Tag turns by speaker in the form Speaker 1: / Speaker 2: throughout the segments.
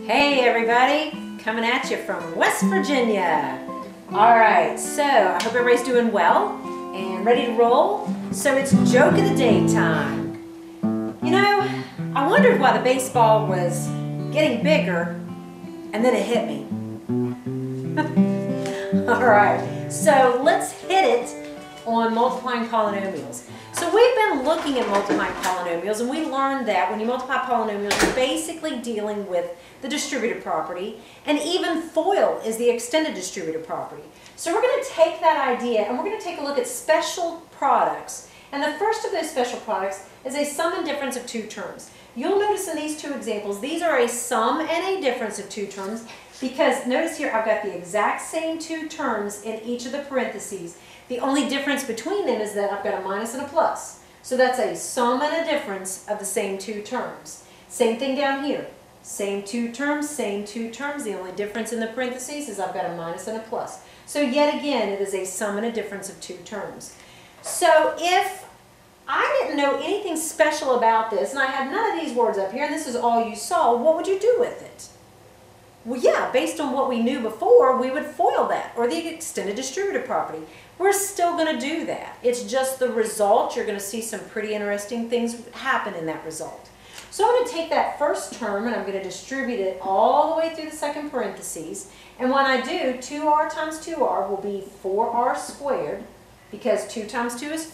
Speaker 1: Hey everybody, coming at you from West Virginia. Alright, so I hope everybody's doing well and ready to roll. So it's joke of the day time. You know, I wondered why the baseball was getting bigger and then it hit me. Alright, so let's hit it on multiplying polynomials. So we've been looking at multiplying polynomials, and we learned that when you multiply polynomials, you're basically dealing with the distributive property, and even FOIL is the extended distributive property. So we're going to take that idea and we're going to take a look at special products. And the first of those special products is a sum and difference of two terms. You'll notice in these two examples, these are a sum and a difference of two terms, because notice here I've got the exact same two terms in each of the parentheses. The only difference between them is that I've got a minus and a plus. So that's a sum and a difference of the same two terms. Same thing down here. Same two terms, same two terms. The only difference in the parentheses is I've got a minus and a plus. So yet again, it is a sum and a difference of two terms. So if I didn't know anything special about this, and I had none of these words up here, and this is all you saw, what would you do with it? Well, yeah, based on what we knew before, we would FOIL that, or the extended distributive property. We're still going to do that. It's just the result. You're going to see some pretty interesting things happen in that result. So I'm going to take that first term and I'm going to distribute it all the way through the second parentheses. And when I do, 2r times 2r will be 4r squared, because 2 times 2 is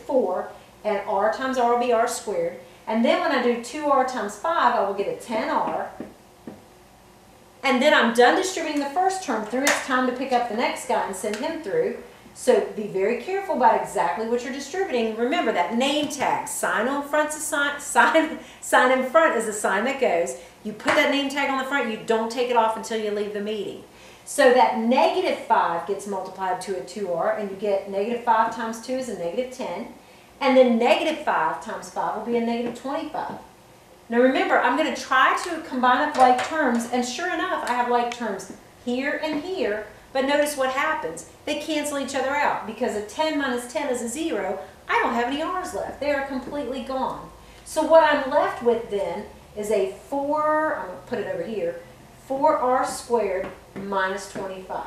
Speaker 1: 4, and r times r will be r squared. And then when I do 2r times 5, I will get a 10r. And then I'm done distributing the first term through. It's time to pick up the next guy and send him through. So be very careful about exactly what you're distributing. Remember that name tag, sign on front's a sign in front is the sign that goes. You put that name tag on the front, you don't take it off until you leave the meeting. So that negative 5 gets multiplied to a 2r, and you get negative 5 times 2 is a negative 10. And then negative 5 times 5 will be a negative 25. Now remember, I'm going to try to combine up like terms, and sure enough, I have like terms here and here, but notice what happens. They cancel each other out, because a 10 minus 10 is a 0. I don't have any r's left. They are completely gone. So what I'm left with then is a 4, I'm going to put it over here, 4r squared minus 25.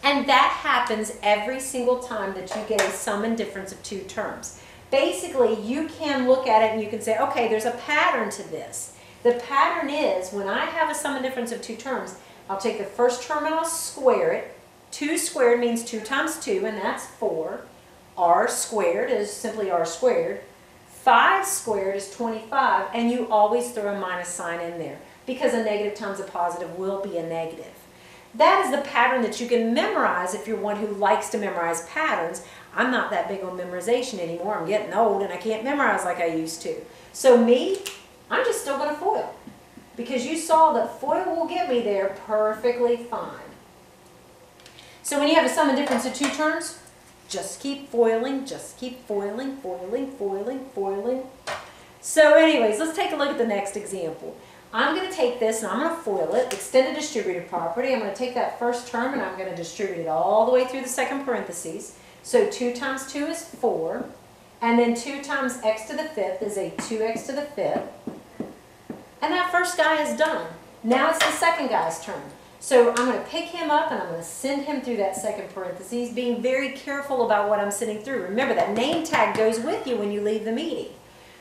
Speaker 1: And that happens every single time that you get a sum and difference of two terms. Basically, you can look at it and you can say, okay, there's a pattern to this. The pattern is, when I have a sum and difference of two terms, I'll take the first term and I'll square it. 2 squared means 2 times 2, and that's 4. R squared is simply r squared. 5 squared is 25, and you always throw a minus sign in there, because a negative times a positive will be a negative. That is the pattern that you can memorize if you're one who likes to memorize patterns. I'm not that big on memorization anymore. I'm getting old and I can't memorize like I used to. So me, I'm just still going to FOIL, because you saw that FOIL will get me there perfectly fine. So when you have a sum and difference of two terms, just keep FOILing, just keep FOILing, foiling, foiling, foiling. So anyways, let's take a look at the next example. I'm going to take this and I'm going to FOIL it, extended distributive property. I'm going to take that first term and I'm going to distribute it all the way through the second parentheses. So 2 times 2 is 4, and then 2 times x to the 5th is a 2x to the 5th. And that first guy is done. Now it's the second guy's turn. So I'm going to pick him up and I'm going to send him through that second parentheses, being very careful about what I'm sending through. Remember, that name tag goes with you when you leave the meeting.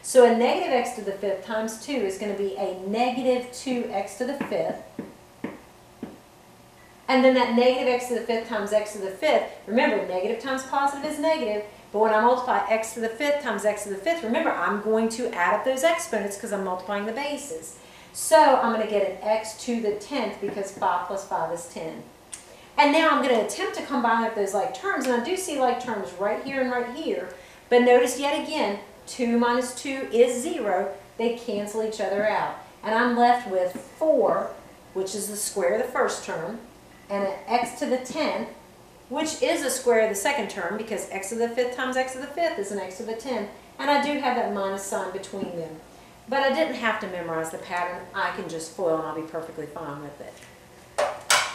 Speaker 1: So a negative x to the 5th times 2 is going to be a negative 2x to the 5th. And then that negative x to the 5th times x to the 5th, remember, negative times positive is negative, but when I multiply x to the 5th times x to the 5th, remember, I'm going to add up those exponents because I'm multiplying the bases. So I'm going to get an x to the 10th, because 5 plus 5 is 10. And now I'm going to attempt to combine up those like terms, and I do see like terms right here and right here, but notice yet again, 2 minus 2 is 0. They cancel each other out. And I'm left with 4, which is the square of the first term, and an x to the 10th, which is a square of the second term, because x to the 5th times x to the 5th is an x to the 10th. And I do have that minus sign between them. But I didn't have to memorize the pattern. I can just FOIL and I'll be perfectly fine with it.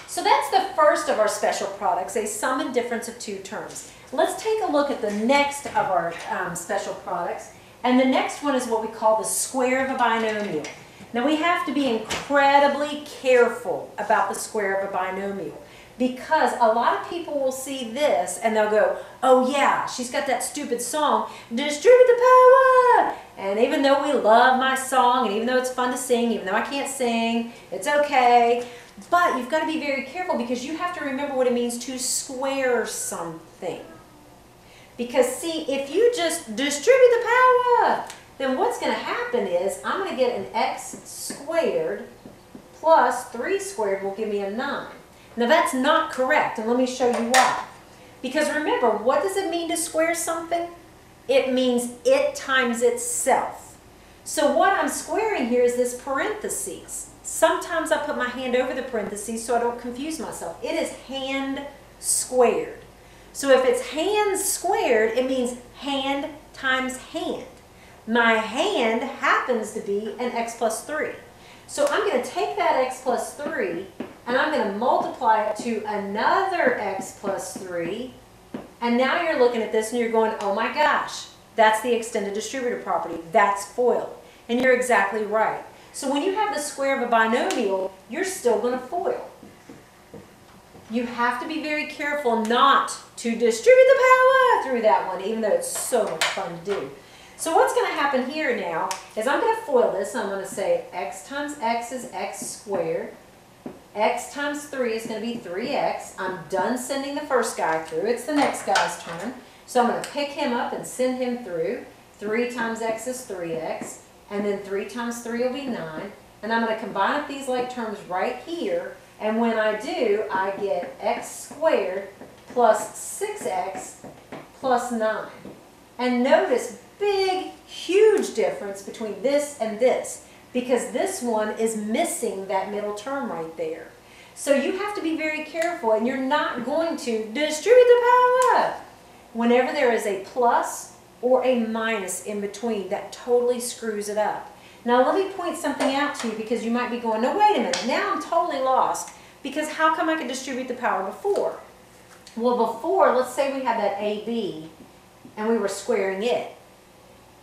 Speaker 1: So that's the first of our special products, a sum and difference of two terms. Let's take a look at the next of our special products. And the next one is what we call the square of a binomial. Now we have to be incredibly careful about the square of a binomial, because a lot of people will see this and they'll go, oh yeah, she's got that stupid song, Distribute the Power! And even though we love my song, and even though it's fun to sing, even though I can't sing, it's okay. But you've got to be very careful, because you have to remember what it means to square something. Because see, if you just distribute the power, then what's going to happen is I'm going to get an x squared plus 3 squared will give me a 9. Now that's not correct, and let me show you why. Because remember, what does it mean to square something? It means it times itself. So what I'm squaring here is this parentheses. Sometimes I put my hand over the parentheses so I don't confuse myself. It is hand squared. So if it's hand squared, it means hand times hand. My hand happens to be an x plus 3. So I'm going to take that x plus 3 and I'm going to multiply it to another x plus 3. And now you're looking at this and you're going, oh my gosh, that's the extended distributive property. That's FOIL. And you're exactly right. So when you have the square of a binomial, you're still going to FOIL. You have to be very careful not to distribute the power through that one, even though it's so much fun to do. So what's going to happen here now is I'm going to FOIL this. I'm going to say x times x is x squared. X times 3 is going to be 3x. I'm done sending the first guy through. It's the next guy's turn. So I'm going to pick him up and send him through. 3 times x is 3x. And then 3 times 3 will be 9. And I'm going to combine up these like terms right here. And when I do, I get x squared plus 6x plus 9. And notice, big, huge difference between this and this, because this one is missing that middle term right there. So you have to be very careful, and you're not going to distribute the power whenever there is a plus or a minus in between. That totally screws it up. Now let me point something out to you, because you might be going, no, wait a minute, now I'm totally lost, because how come I could distribute the power before? Well, before, let's say we had that AB and we were squaring it.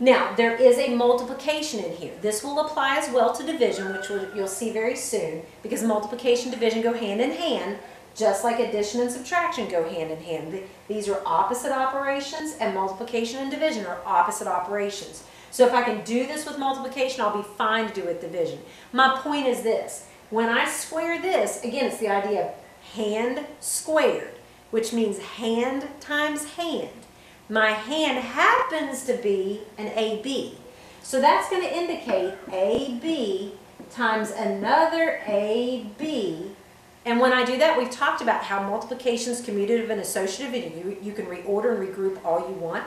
Speaker 1: Now, there is a multiplication in here. This will apply as well to division, which you'll see very soon, because multiplication and division go hand in hand, just like addition and subtraction go hand in hand. These are opposite operations, and multiplication and division are opposite operations. So if I can do this with multiplication, I'll be fine to do it with division. My point is this. When I square this, again, it's the idea of hand squared, which means hand times hand. My hand happens to be an AB. So that's going to indicate AB times another AB. And when I do that, we've talked about how multiplication is commutative and associative, and you can reorder and regroup all you want.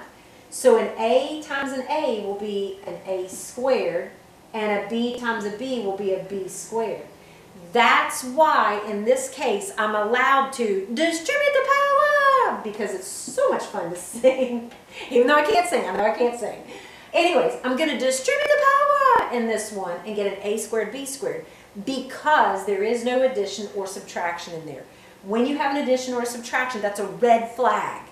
Speaker 1: So an A times an A will be an A squared, and a B times a B will be a B squared. That's why, in this case, I'm allowed to distribute the power, because it's so much fun to sing. Even though I can't sing, I know I can't sing. Anyways, I'm going to distribute the power in this one and get an A squared B squared, because there is no addition or subtraction in there. When you have an addition or a subtraction, that's a red flag.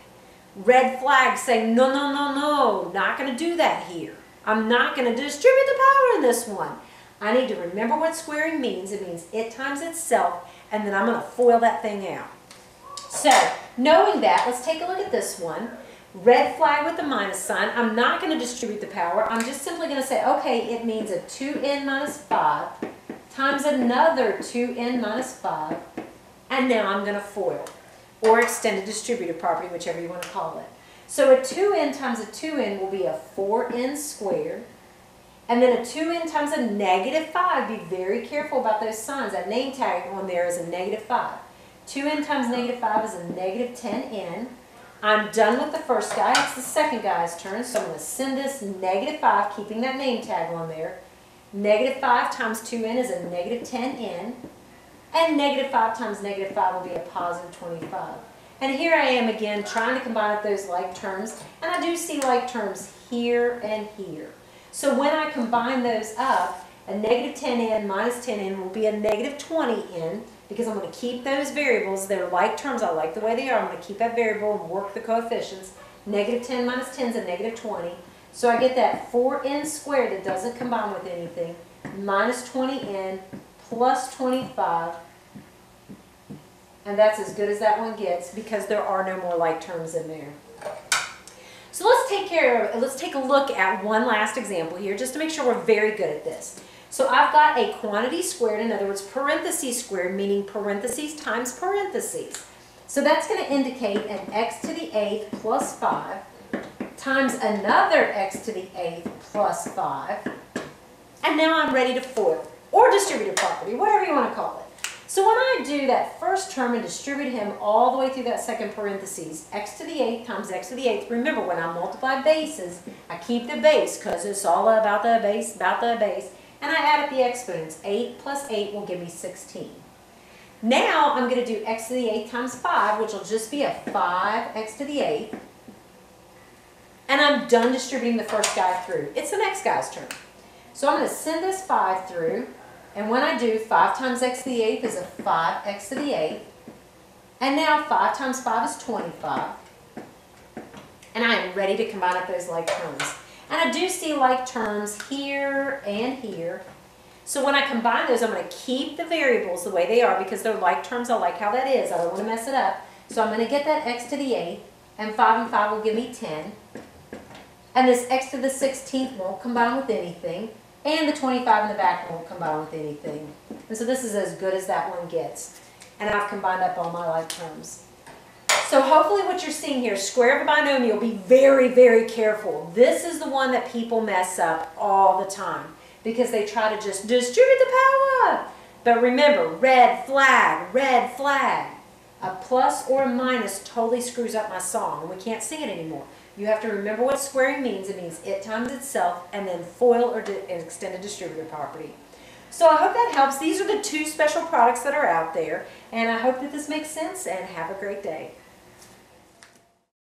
Speaker 1: Red flag saying, no, no, no, no, not going to do that here. I'm not going to distribute the power in this one. I need to remember what squaring means. It means it times itself, and then I'm going to FOIL that thing out. So, knowing that, let's take a look at this one. Red flag with the minus sign. I'm not going to distribute the power. I'm just simply going to say, okay, it means a 2n minus 5 times another 2n minus 5, and now I'm going to FOIL, or extended distributive property, whichever you want to call it. So a 2n times a 2n will be a 4n squared. And then a 2n times a negative 5, be very careful about those signs. That name tag on there is a negative 5. 2n times negative 5 is a negative 10n. I'm done with the first guy. It's the second guy's turn. So I'm going to send this negative 5, keeping that name tag on there. Negative 5 times 2n is a negative 10n. And negative 5 times negative 5 will be a positive 25. And here I am again trying to combine up those like terms. And I do see like terms here and here. So when I combine those up, a negative 10n minus 10n will be a negative 20n, because I'm going to keep those variables. They're like terms. I like the way they are. I'm going to keep that variable and work the coefficients. Negative 10 minus 10 is a negative 20. So I get that 4n squared that doesn't combine with anything, minus 20n plus 25. And that's as good as that one gets because there are no more like terms in there. So let's take a look at one last example here just to make sure we're very good at this. So I've got a quantity squared, in other words, parentheses squared, meaning parentheses times parentheses. So that's going to indicate an x to the 8th plus 5 times another x to the 8th plus 5. And now I'm ready to FOIL, or distributive property, whatever you want to call it. So when I do that first term and distribute him all the way through that second parentheses, x to the 8th times x to the 8th, remember when I multiply bases, I keep the base because it's all about the base, and I add up the exponents. 8 plus 8 will give me 16. Now I'm going to do x to the 8th times 5, which will just be a 5x to the 8th, and I'm done distributing the first guy through. It's the next guy's turn. So I'm going to send this 5 through. And when I do, 5 times x to the 8th is a 5x to the 8th. And now 5 times 5 is 25. And I am ready to combine up those like terms. And I do see like terms here and here. So when I combine those, I'm going to keep the variables the way they are because they're like terms. I like how that is. I don't want to mess it up. So I'm going to get that x to the 8th. And 5 and 5 will give me 10. And this x to the 16th won't combine with anything. And the 25 in the back won't combine with anything. And so this is as good as that one gets. And I've combined up all my like terms. So hopefully what you're seeing here, square of a binomial, be very, very careful. This is the one that people mess up all the time because they try to just distribute the power. But remember, red flag, red flag. A plus or a minus totally screws up my song and we can't sing it anymore. You have to remember what squaring means. It means it times itself and then FOIL or an extended distributive property. So I hope that helps. These are the two special products that are out there and I hope that this makes sense and have a great day.